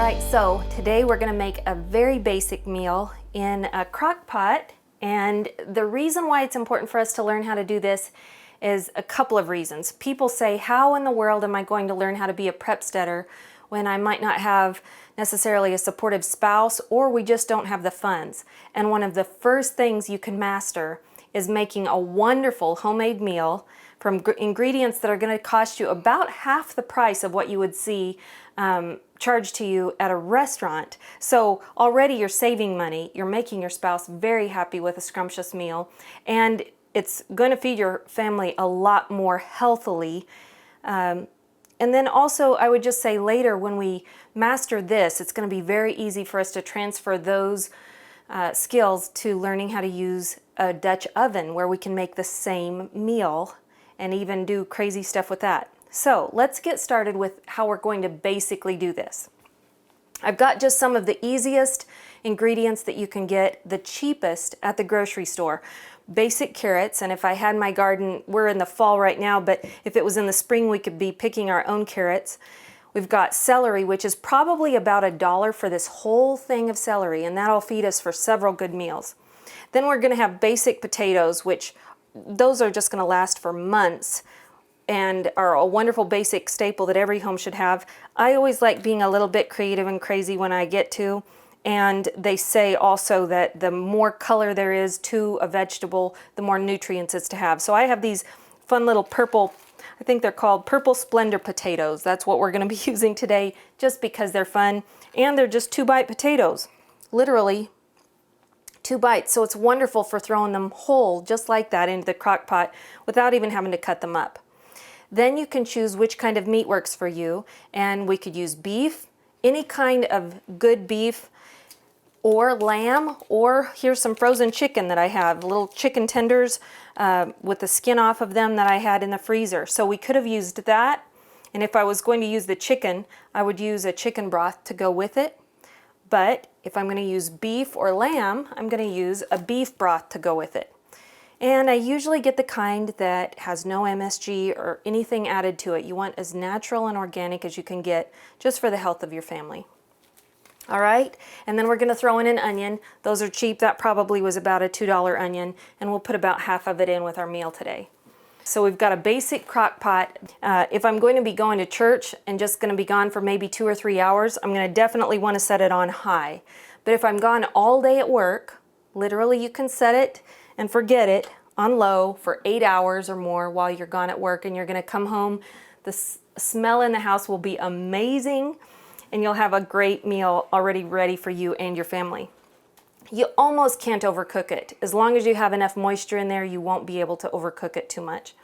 right, so today we're gonna make a very basic meal in a crock pot, and the reason why it's important for us to learn how to do this is a couple of reasons. People say, how in the world am I going to learn how to be a Prepsteader when I might not have necessarily a supportive spouse, or we just don't have the funds? And one of the first things you can master is making a wonderful homemade meal from ingredients that are going to cost you about half the price of what you would see charged to you at a restaurant. So already you're saving money, you're making your spouse very happy with a scrumptious meal, and it's going to feed your family a lot more healthily. And then also I would just say later when we master this, it's going to be very easy for us to transfer those skills to learning how to use a Dutch oven where we can make the same meal and even do crazy stuff with that. So let's get started with how we're going to basically do this. I've got just some of the easiest ingredients that you can get, the cheapest at the grocery store. Basic carrots, and if I had my garden, we're in the fall right now, but if it was in the spring we could be picking our own carrots. We've got celery, which is probably about $1 for this whole thing of celery, and that'll feed us for several good meals. Then we're going to have basic potatoes, which those are just going to last for months and are a wonderful basic staple that every home should have. I always like being a little bit creative and crazy when I get to, and they say also that the more color there is to a vegetable, the more nutrients it's to have. So I have these fun little purple, I think they're called Purple Splendor potatoes. That's what we're going to be using today just because they're fun, and they're just 2-bite potatoes, literally 2 bites. So it's wonderful for throwing them whole just like that into the crock pot without even having to cut them up. Then you can choose which kind of meat works for you, and we could use beef, any kind of good beef, or lamb, or here's some frozen chicken that I have, little chicken tenders with the skin off of them that I had in the freezer. So we could have used that, and if I was going to use the chicken, I would use a chicken broth to go with it. But if I'm going to use beef or lamb, I'm going to use a beef broth to go with it. And I usually get the kind that has no MSG or anything added to it. You want as natural and organic as you can get, just for the health of your family. All right, and then we're going to throw in an onion. Those are cheap. That probably was about a $2 onion, and we'll put about half of it in with our meal today. So we've got a basic crock pot. If I'm going to be going to church and just going to be gone for maybe 2 or 3 hours, I'm going to definitely want to set it on high. But if I'm gone all day at work, literally you can set it and forget it on low for 8 hours or more while you're gone at work, and you're going to come home. The smell in the house will be amazing, and you'll have a great meal already ready for you and your family. You almost can't overcook it. As long as you have enough moisture in there, you won't be able to overcook it too much.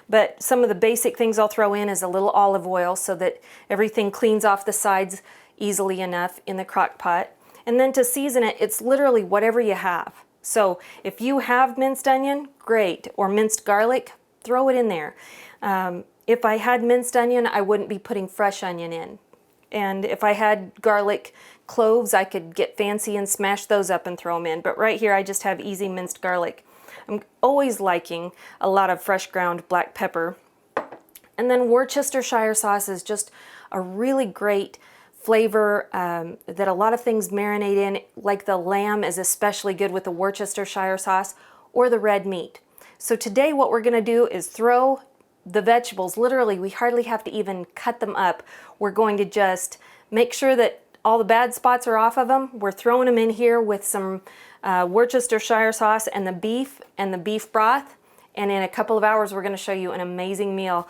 But some of the basic things I'll throw in is a little olive oil so that everything cleans off the sides easily enough in the crock pot. And then to season it, it's literally whatever you have. So if you have minced onion, great, or minced garlic, throw it in there. If I had minced onion, I wouldn't be putting fresh onion in. And if I had garlic cloves, I could get fancy and smash those up and throw them in. But right here, I just have easy minced garlic. I'm always liking a lot of fresh ground black pepper. And then Worcestershire sauce is just a really great flavor that a lot of things marinate in, like the lamb is especially good with the Worcestershire sauce, or the red meat. So today what we're going to do is throw the vegetables, literally we hardly have to even cut them up. We're going to just make sure that all the bad spots are off of them. We're throwing them in here with some Worcestershire sauce and the beef broth, and in a couple of hours we're going to show you an amazing meal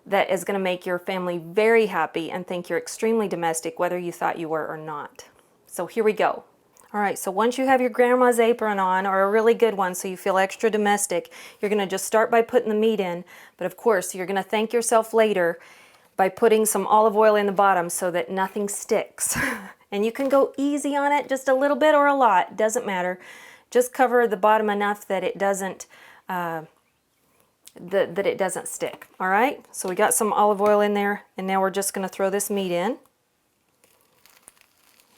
that is going to make your family very happy and think you're extremely domestic, whether you thought you were or not. So here we go. All right, so once you have your grandma's apron on, or a really good one so you feel extra domestic, you're going to just start by putting the meat in. But of course, you're going to thank yourself later by putting some olive oil in the bottom so that nothing sticks. And you can go easy on it, just a little bit or a lot, doesn't matter. Just cover the bottom enough that it doesn't stick. All right, so we got some olive oil in there, and now we're just going to throw this meat in.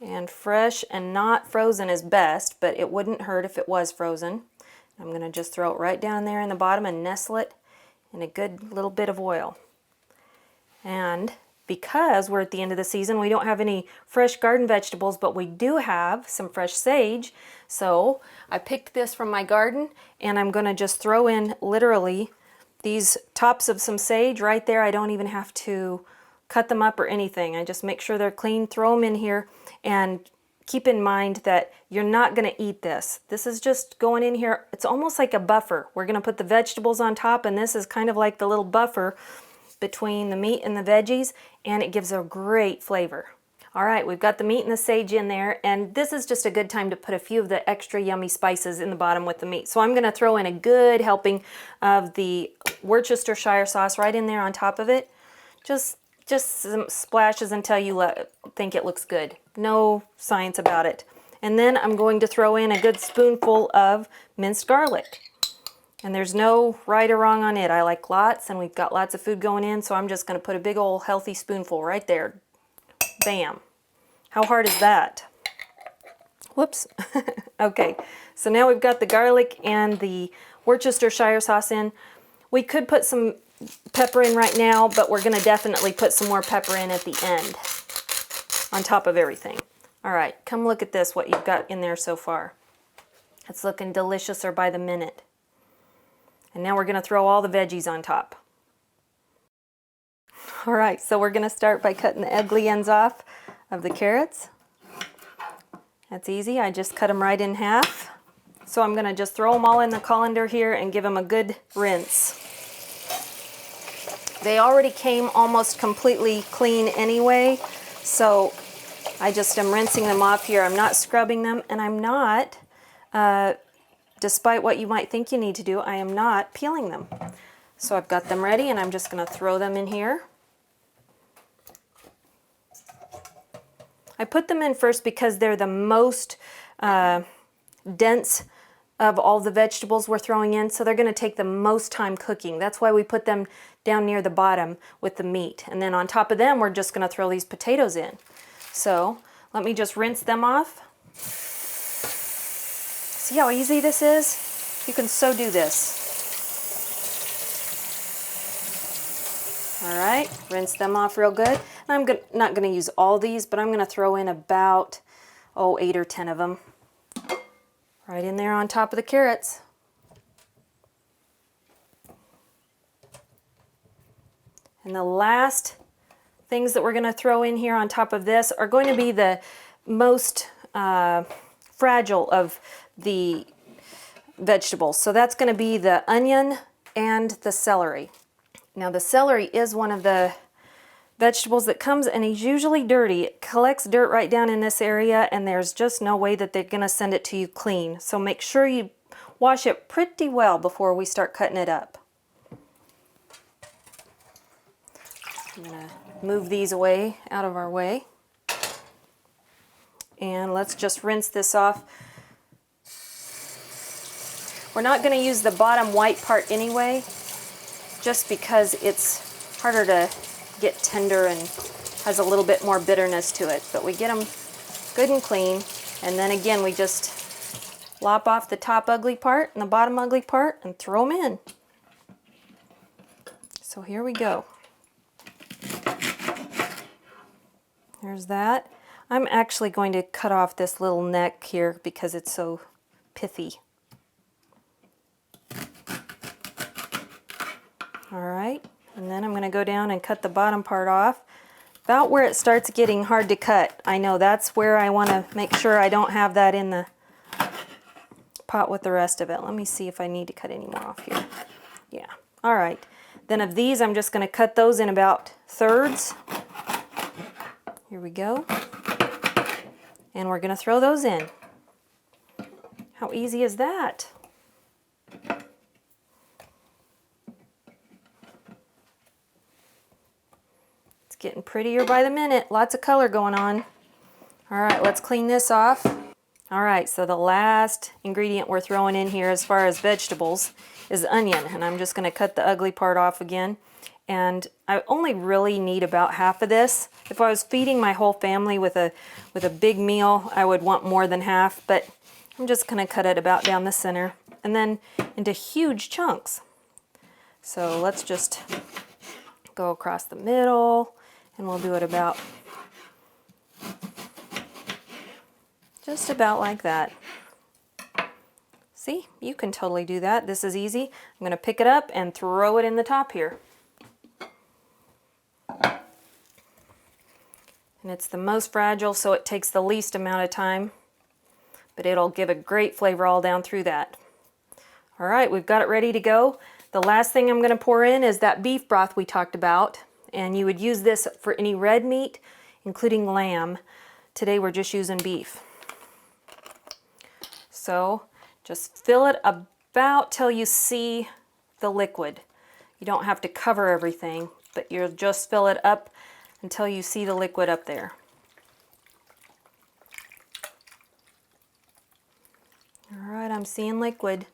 And fresh and not frozen is best, but it wouldn't hurt if it was frozen. I'm going to just throw it right down there in the bottom and nestle it in a good little bit of oil. And because we're at the end of the season. We don't have any fresh garden vegetables, but we do have some fresh sage. So I picked this from my garden, and I'm going to just throw in literally these tops of some sage right there. I don't even have to cut them up or anything. I just make sure they're clean, throw them in here, and keep in mind that you're not going to eat this. This is just going in here. It's almost like a buffer. We're going to put the vegetables on top, and this is kind of like the little buffer between the meat and the veggies, and it gives a great flavor. All right, we've got the meat and the sage in there, and this is just a good time to put a few of the extra yummy spices in the bottom with the meat. So I'm going to throw in a good helping of the Worcestershire sauce right in there on top of it. Just some splashes until you think it looks good. No science about it. And then I'm going to throw in a good spoonful of minced garlic. And there's no right or wrong on it. I like lots, and we've got lots of food going in, so I'm just going to put a big old healthy spoonful right there. Bam. How hard is that? Whoops. Okay, so now we've got the garlic and the Worcestershire sauce in. We could put some pepper in right now, but we're going to definitely put some more pepper in at the end on top of everything. All right, come look at this, what you've got in there so far. It's looking deliciouser by the minute. And now we're going to throw all the veggies on top. All right, so we're going to start by cutting the ugly ends off of the carrots. That's easy. I just cut them right in half. So I'm going to just throw them all in the colander here and give them a good rinse. They already came almost completely clean anyway, so I just am rinsing them off here. I'm not scrubbing them, and I'm not, despite what you might think you need to do, I am not peeling them. So I've got them ready, and I'm just going to throw them in here. I put them in first because they're the most dense of all the vegetables we're throwing in, so they're going to take the most time cooking. That's why we put them down near the bottom with the meat. And then on top of them, we're just going to throw these potatoes in. So let me just rinse them off. See how easy this is? You can so do this. All right, rinse them off real good. And I'm not going to use all these, but I'm going to throw in about, 8 or 10 of them. Right in there on top of the carrots. And the last things that we're going to throw in here on top of this are going to be the most fragile of the vegetables. So that's going to be the onion and the celery. Now the celery is one of the vegetables that comes, and is usually dirty. It collects dirt right down in this area, and there's just no way that they're going to send it to you clean. So make sure you wash it pretty well before we start cutting it up. I'm going to move these away, out of our way. And let's just rinse this off. We're not going to use the bottom white part anyway, just because it's harder to get tender and has a little bit more bitterness to it. But we get them good and clean, and then again we just lop off the top ugly part and the bottom ugly part and throw them in. So here we go. There's that. I'm actually going to cut off this little neck here because it's so pithy. All right. And then I'm going to go down and cut the bottom part off. About where it starts getting hard to cut. I know that's where I want to make sure I don't have that in the pot with the rest of it. Let me see if I need to cut any more off here. Yeah. All right. Then of these, I'm just going to cut those in about thirds. Here we go. And we're going to throw those in. How easy is that? Getting prettier by the minute. Lots of color going on. All right, let's clean this off. All right, so the last ingredient we're throwing in here as far as vegetables is onion, and I'm just going to cut the ugly part off again. And I only really need about half of this. If I was feeding my whole family with a big meal, I would want more than half, but I'm just going to cut it about down the center and then into huge chunks. So let's just go across the middle And we'll do it about, just about like that. See, you can totally do that. This is easy. I'm going to pick it up and throw it in the top here. And it's the most fragile, so it takes the least amount of time, but it'll give a great flavor all down through that. All right, we've got it ready to go. The last thing I'm going to pour in is that beef broth we talked about, and you would use this for any red meat, including lamb. Today we're just using beef. So just fill it about till you see the liquid. You don't have to cover everything, but you'll just fill it up until you see the liquid up there. All right, I'm seeing liquid.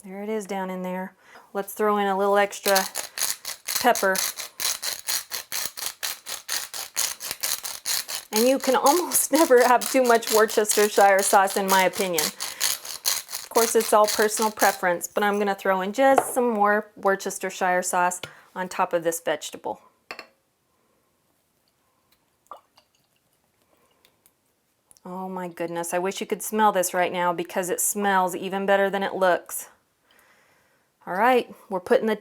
There it is down in there. Let's throw in a little extra pepper. And you can almost never have too much Worcestershire sauce, in my opinion. Of course, it's all personal preference, but I'm going to throw in just some more Worcestershire sauce on top of this vegetable. Oh my goodness, I wish you could smell this right now because it smells even better than it looks. All right, we're putting the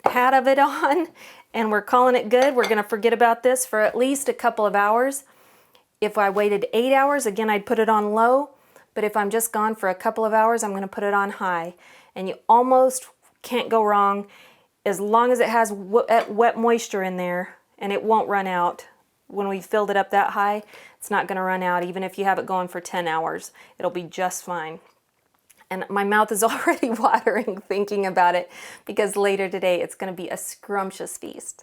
hat of it on and we're calling it good. We're going to forget about this for at least a couple of hours. If I waited 8 hours, again, I'd put it on low, but if I'm just gone for a couple of hours, I'm going to put it on high. And you almost can't go wrong as long as it has wet moisture in there, and it won't run out. When we filled it up that high, it's not going to run out even if you have it going for 10 hours. It'll be just fine. And my mouth is already watering thinking about it because later today it's going to be a scrumptious feast.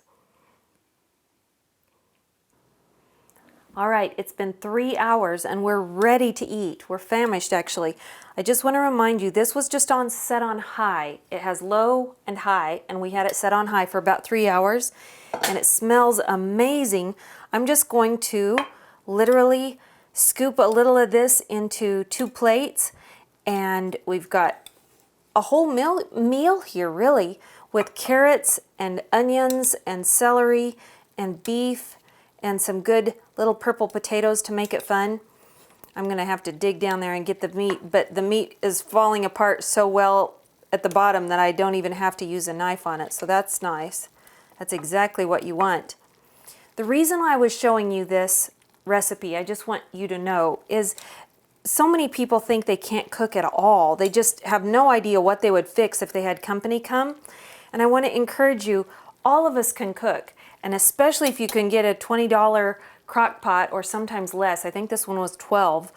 All right, it's been 3 hours and we're ready to eat. We're famished actually. I just want to remind you, this was just set on high. It has low and high, and we had it set on high for about 3 hours, and it smells amazing. I'm just going to literally scoop a little of this into 2 plates, and we've got a whole meal here really, with carrots and onions and celery and beef and some good little purple potatoes to make it fun. I'm going to have to dig down there and get the meat, but the meat is falling apart so well at the bottom that I don't even have to use a knife on it, so that's nice. That's exactly what you want. The reason I was showing you this recipe, I just want you to know, is so many people think they can't cook at all. They just have no idea what they would fix if they had company come. And I want to encourage you, all of us can cook. And especially if you can get a $20 crock pot, or sometimes less. I think this one was $12.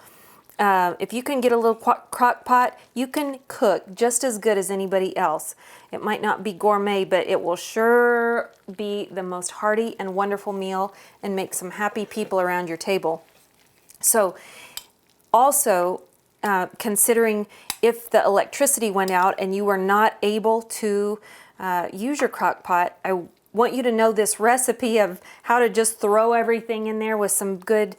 If you can get a little crock pot, you can cook just as good as anybody else. It might not be gourmet, but it will sure be the most hearty and wonderful meal and make some happy people around your table. So also, considering if the electricity went out and you were not able to use your crock pot, I want you to know this recipe of how to just throw everything in there with some good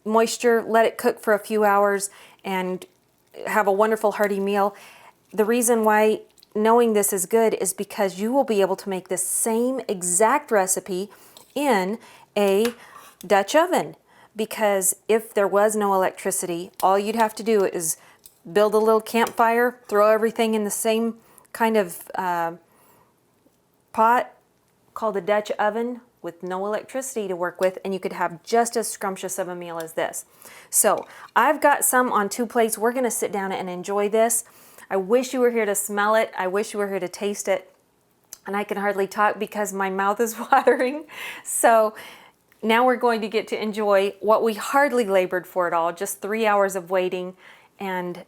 moisture, let it cook for a few hours, and have a wonderful hearty meal. The reason why knowing this is good is because you will be able to make this same exact recipe in a Dutch oven. Because if there was no electricity, all you'd have to do is build a little campfire, throw everything in the same kind of pot called a Dutch oven with no electricity to work with, and you could have just as scrumptious of a meal as this. So I've got some on 2 plates. We're going to sit down and enjoy this. I wish you were here to smell it. I wish you were here to taste it. And I can hardly talk because my mouth is watering. So now we're going to get to enjoy what we hardly labored for at all, just 3 hours of waiting. And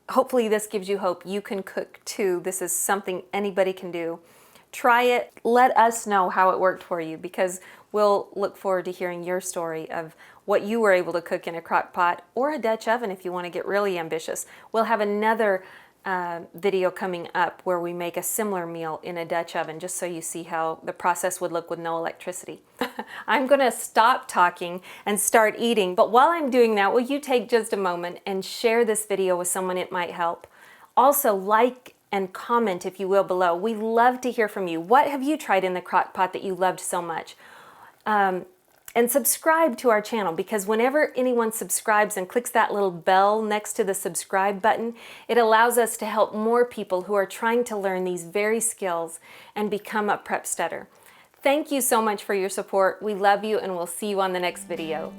hopefully this gives you hope. You can cook too. This is something anybody can do. Try it. Let us know how it worked for you, because we'll look forward to hearing your story of what you were able to cook in a crock pot or a Dutch oven if you want to get really ambitious. We'll have another video coming up where we make a similar meal in a Dutch oven, just so you see how the process would look with no electricity. I'm going to stop talking and start eating, but while I'm doing that, will you take just a moment and share this video with someone it might help? Also, like and comment, if you will, below. We love to hear from you. What have you tried in the crock pot that you loved so much? And subscribe to our channel, because whenever anyone subscribes and clicks that little bell next to the subscribe button, it allows us to help more people who are trying to learn these very skills and become a Prepsteader. Thank you so much for your support. We love you, and we'll see you on the next video.